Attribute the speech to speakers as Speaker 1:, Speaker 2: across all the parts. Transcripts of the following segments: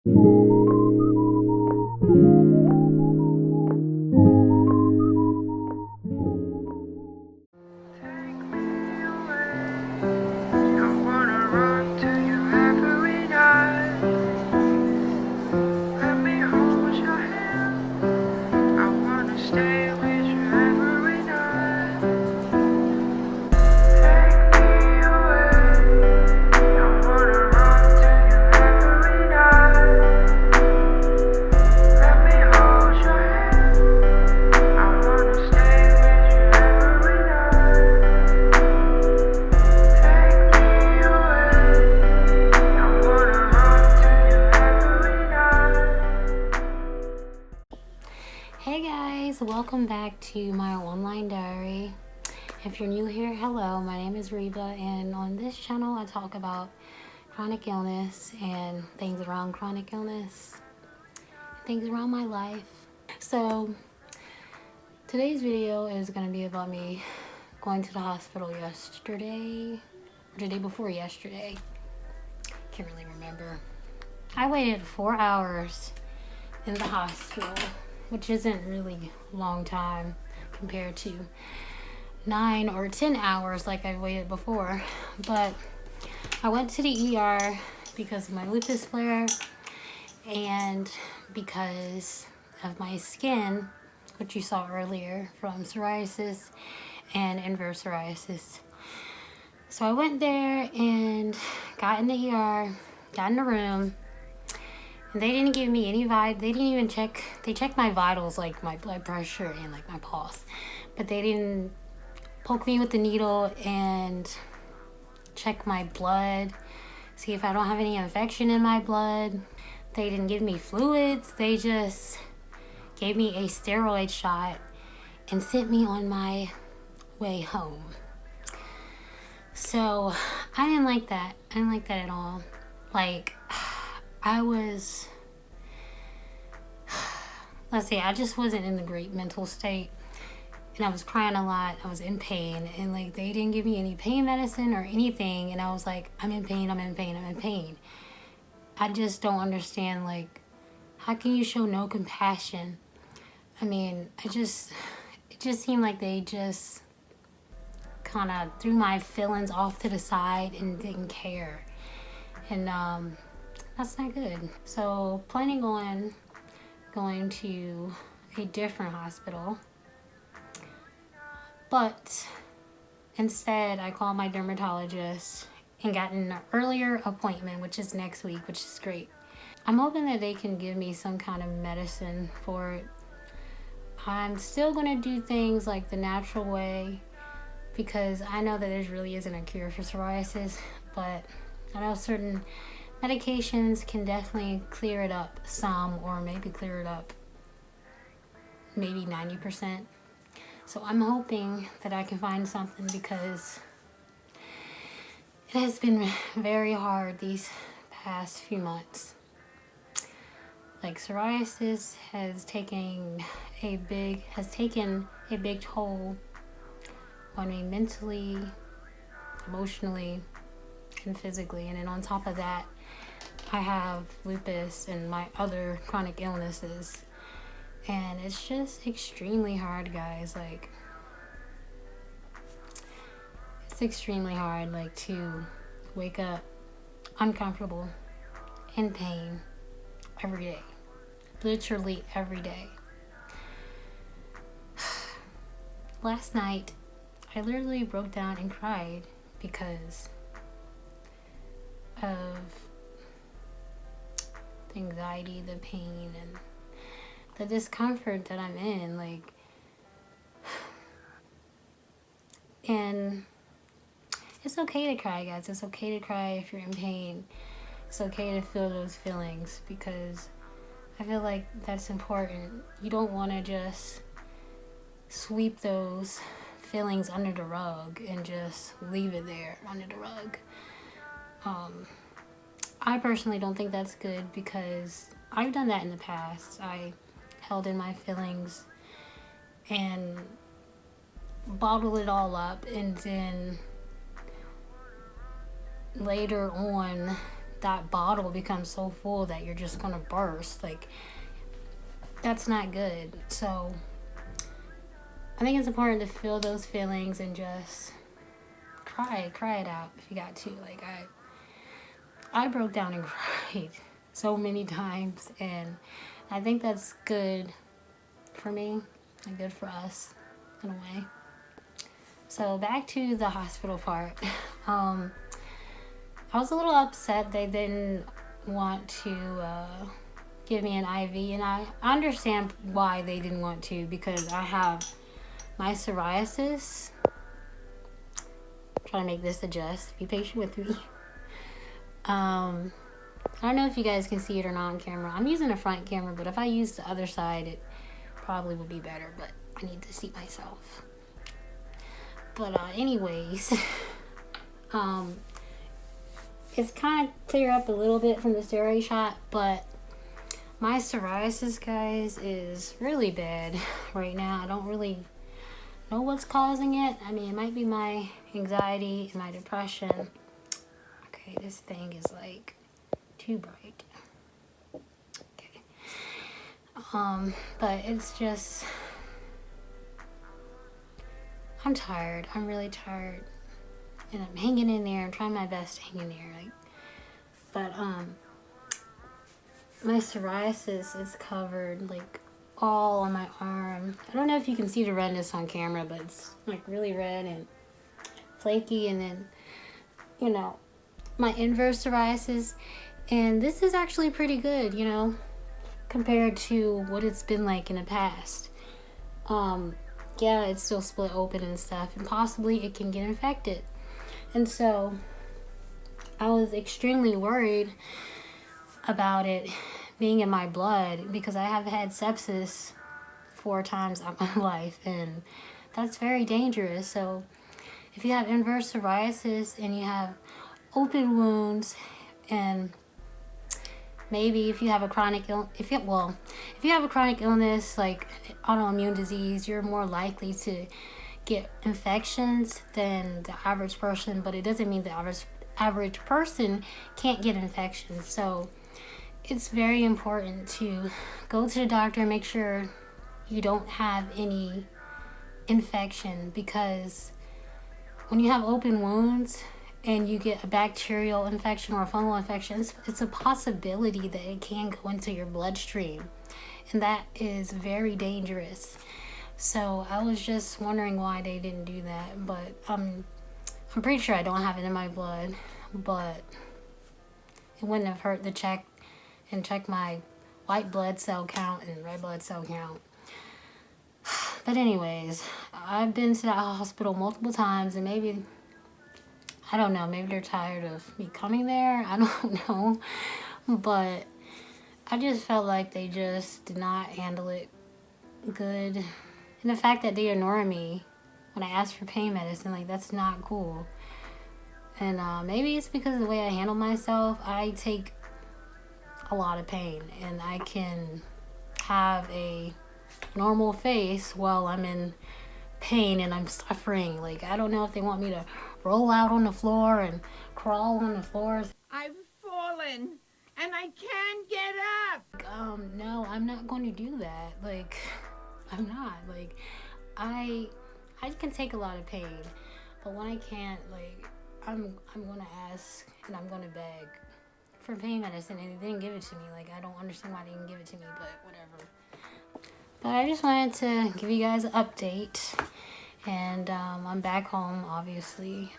Speaker 1: Hey guys, welcome back to my online diary. If you're new here, hello, my name is Reba, and on this channel I talk about chronic illness and things around chronic illness, things around my life. So today's video is going to be about me going to the hospital yesterday, or the day before yesterday. Can't really remember. I waited 4 hours in the hospital, which isn't really a long time compared to 9 or 10 hours like I waited before. But I went to the ER because of my lupus flare and because of my skin, which you saw earlier, from psoriasis and inverse psoriasis. So I went there and got in the ER, got in the room. And they didn't give me any vibe. They didn't even check. They checked my vitals, like my blood pressure and like my pulse. But they didn't poke me with the needle and check my blood, see if I don't have any infection in my blood. They didn't give me fluids. They just gave me a steroid shot and sent me on my way home. So I didn't like that. I didn't like that at all. Like, let's see, I just wasn't in a great mental state, and I was crying a lot. I was in pain, and like they didn't give me any pain medicine or anything, and I was like, I'm in pain, I'm in pain, I'm in pain. I just don't understand, like, how can you show no compassion? I mean, it just seemed like they just kind of threw my feelings off to the side and didn't care, and that's not good. So planning on going to a different hospital, but instead I called my dermatologist and got an earlier appointment, which is next week, which is great. I'm hoping that they can give me some kind of medicine for it. I'm still gonna do things like the natural way because I know that there really isn't a cure for psoriasis, but I know certain medications can definitely clear it up some, or maybe clear it up maybe 90%. So I'm hoping that I can find something because it has been very hard these past few months. Like, psoriasis has taken a big toll on me mentally, emotionally, and physically. And then on top of that, I have lupus and my other chronic illnesses, and it's just extremely hard, guys. Like, it's extremely hard, like, to wake up uncomfortable, in pain, every day, literally every day. Last night, I literally broke down and cried because of the anxiety, the pain, and the discomfort that I'm in. Like, and it's okay to cry, guys. It's okay to cry if you're in pain. It's okay to feel those feelings because I feel like that's important. You don't want to just sweep those feelings under the rug and just leave it there under the rug. I personally don't think that's good because I've done that in the past. I held in my feelings and bottled it all up, and then later on that bottle becomes so full that you're just gonna burst. Like, that's not good. So I think it's important to feel those feelings and just cry it out if you got to. Like, I broke down and cried so many times, and I think that's good for me and good for us in a way. So back to the hospital part. I was a little upset they didn't want to give me an IV, and I understand why they didn't want to, because I have my psoriasis. I'm trying to make this adjust. Be patient with me. I don't know if you guys can see it or not on camera. I'm using a front camera, but if I use the other side, it probably will be better, but I need to see myself. But anyways, it's kind of clear up a little bit from the steroid shot, but my psoriasis, guys, is really bad right now. I don't really know what's causing it. I mean, it might be my anxiety and my depression. Okay, this thing is like too bright. Okay. But it's just, I'm tired. I'm really tired. And I'm hanging in there. I'm trying my best to hang in there. Like, but my psoriasis is covered like all on my arm. I don't know if you can see the redness on camera, but it's like really red and flaky. And then, you know, my inverse psoriasis, and this is actually pretty good, you know, compared to what it's been like in the past. Yeah, it's still split open and stuff, and possibly it can get infected. And so I was extremely worried about it being in my blood, because I have had sepsis 4 times in my life, and that's very dangerous. So if you have inverse psoriasis and you have open wounds, and maybe if you have a chronic if you have a chronic illness like autoimmune disease, you're more likely to get infections than the average person, but it doesn't mean the average person can't get infections. So it's very important to go to the doctor and make sure you don't have any infection, because when you have open wounds and you get a bacterial infection or a fungal infection, it's a possibility that it can go into your bloodstream, and that is very dangerous. So I was just wondering why they didn't do that, but I'm pretty sure I don't have it in my blood, but it wouldn't have hurt to check my white blood cell count and red blood cell count. But anyways, I've been to that hospital multiple times, and maybe, I don't know, maybe they're tired of me coming there. I don't know. But I just felt like they just did not handle it good. And the fact that they ignore me when I ask for pain medicine, like, that's not cool. And maybe it's because of the way I handle myself. I take a lot of pain, and I can have a normal face while I'm in pain and I'm suffering. Like, I don't know if they want me to roll out on the floor and crawl on the floors.
Speaker 2: I've fallen and I can't get up.
Speaker 1: No, I'm not going to do that. Like, I'm not. Like, I can take a lot of pain, but when I can't, like, I'm gonna ask and I'm gonna beg for pain medicine, and they didn't give it to me. Like, I don't understand why they didn't give it to me, but whatever. But I just wanted to give you guys an update, and I'm back home, obviously,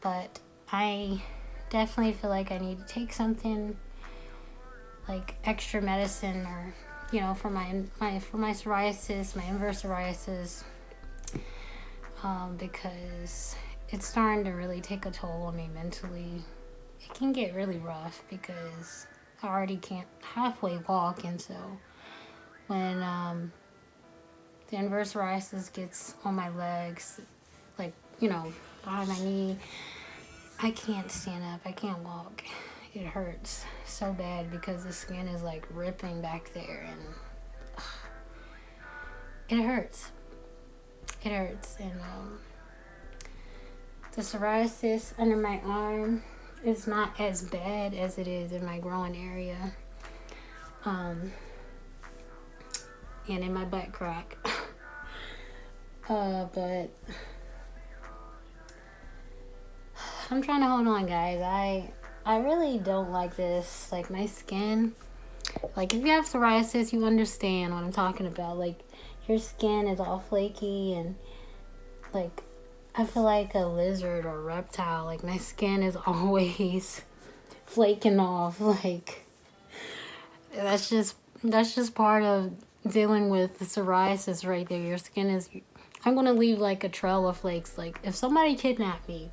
Speaker 1: but I definitely feel like I need to take something like extra medicine, or, you know, for my psoriasis, my inverse psoriasis, because it's starting to really take a toll on me mentally. It can get really rough because I already can't halfway walk, and so when the inverse psoriasis gets on my legs, like, you know, behind my knee, I can't stand up, I can't walk. It hurts so bad because the skin is like ripping back there, and it hurts. It hurts. And the psoriasis under my arm it's not as bad as it is in my growing area. And in my butt crack. But I'm trying to hold on, guys. I really don't like this. Like, my skin, like, if you have psoriasis, you understand what I'm talking about. Like, your skin is all flaky and, like, I feel like a lizard or reptile. Like, my skin is always flaking off. Like, that's just part of dealing with the psoriasis right there. Your skin is, I'm going to leave like a trail of flakes. Like, if somebody kidnapped me,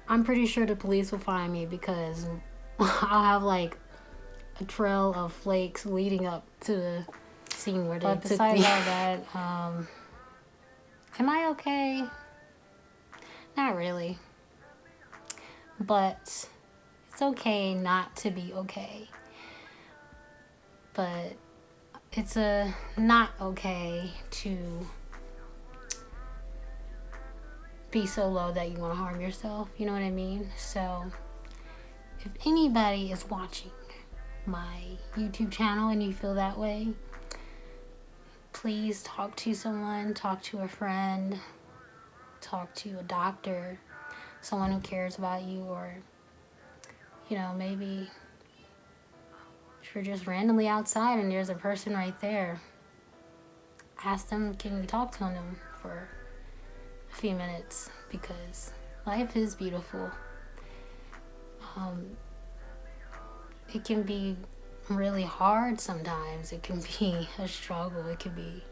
Speaker 1: I'm pretty sure the police will find me because I'll have like a trail of flakes leading up to the scene where they took me. But besides all that, am I okay? Not really. But it's okay not to be okay. But it's not okay to be so low that you want to harm yourself. You know what I mean? So if anybody is watching my YouTube channel and you feel that way, please talk to someone, talk to a friend, talk to a doctor, someone who cares about you, or, you know, maybe if you're just randomly outside and there's a person right there, ask them, can you talk to them for a few minutes, because life is beautiful. It can be really hard sometimes. It can be a struggle. It can be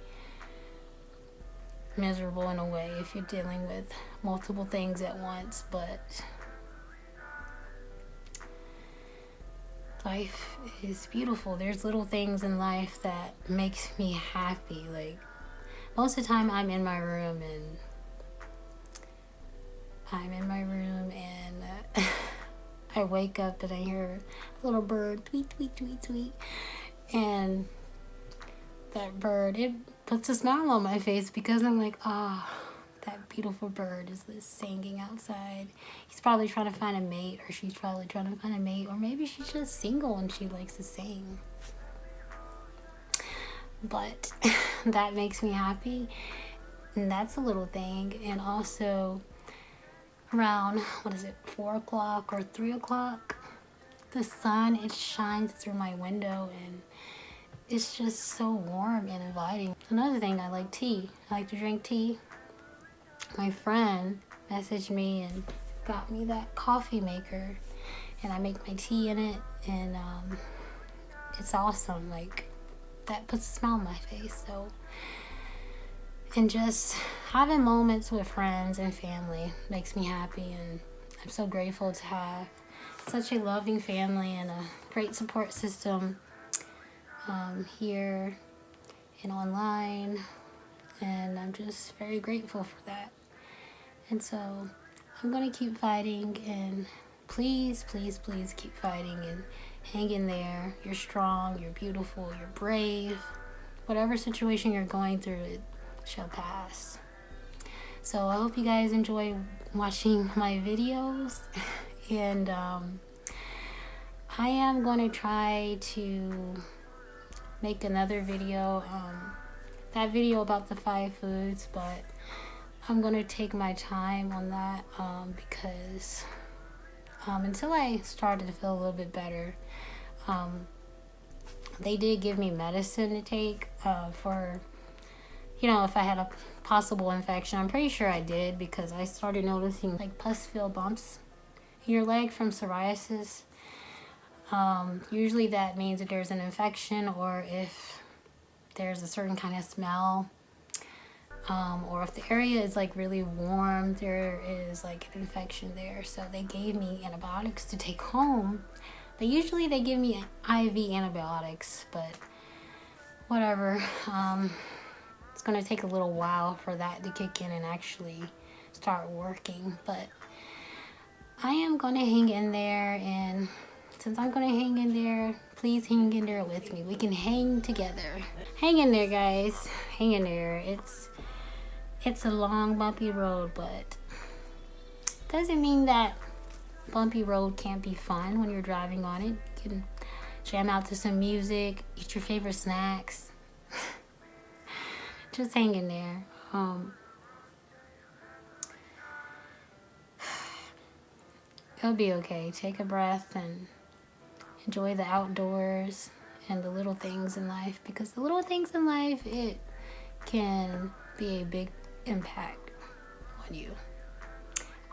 Speaker 1: miserable in a way if you're dealing with multiple things at once, but life is beautiful. There's little things in life that makes me happy. Like, most of the time I'm in my room and I wake up and I hear a little bird tweet, tweet, tweet, tweet, and that bird, it puts a smile on my face because I'm like, that beautiful bird is singing outside. He's probably trying to find a mate, or she's probably trying to find a mate, or maybe she's just single and she likes to sing. But that makes me happy, and that's a little thing. And also around, 4 o'clock or 3 o'clock, the sun, it shines through my window and it's just so warm and inviting. Another thing, I like tea. I like to drink tea. My friend messaged me and got me that coffee maker, and I make my tea in it, and it's awesome. Like, that puts a smile on my face. So, and just having moments with friends and family makes me happy, and I'm so grateful to have such a loving family and a great support system here and online, and I'm just very grateful for that. And so I'm going to keep fighting, and please, please, please keep fighting and hang in there. You're strong, you're beautiful, you're brave. Whatever situation you're going through, it shall pass. So I hope you guys enjoy watching my videos, and I am going to try to make another video, that video about the 5 foods, but I'm going to take my time on that because until I started to feel a little bit better, they did give me medicine to take for, you know, if I had a possible infection. I'm pretty sure I did, because I started noticing like pus-filled bumps in your leg from psoriasis. Usually that means that there's an infection, or if there's a certain kind of smell, or if the area is like really warm, there is like an infection there. So they gave me antibiotics to take home. But usually they give me IV antibiotics, but whatever. It's going to take a little while for that to kick in and actually start working. But I am going to hang in there, and since I'm going to hang in there, please hang in there with me. We can hang together. Hang in there, guys. Hang in there. It's a long, bumpy road, but doesn't mean that bumpy road can't be fun when you're driving on it. You can jam out to some music, eat your favorite snacks. Just hang in there. It'll be okay. Take a breath and enjoy the outdoors and the little things in life, because the little things in life, it can be a big impact on you.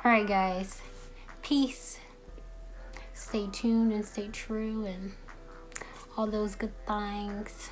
Speaker 1: All right, guys. Peace. Stay tuned and stay true and all those good things.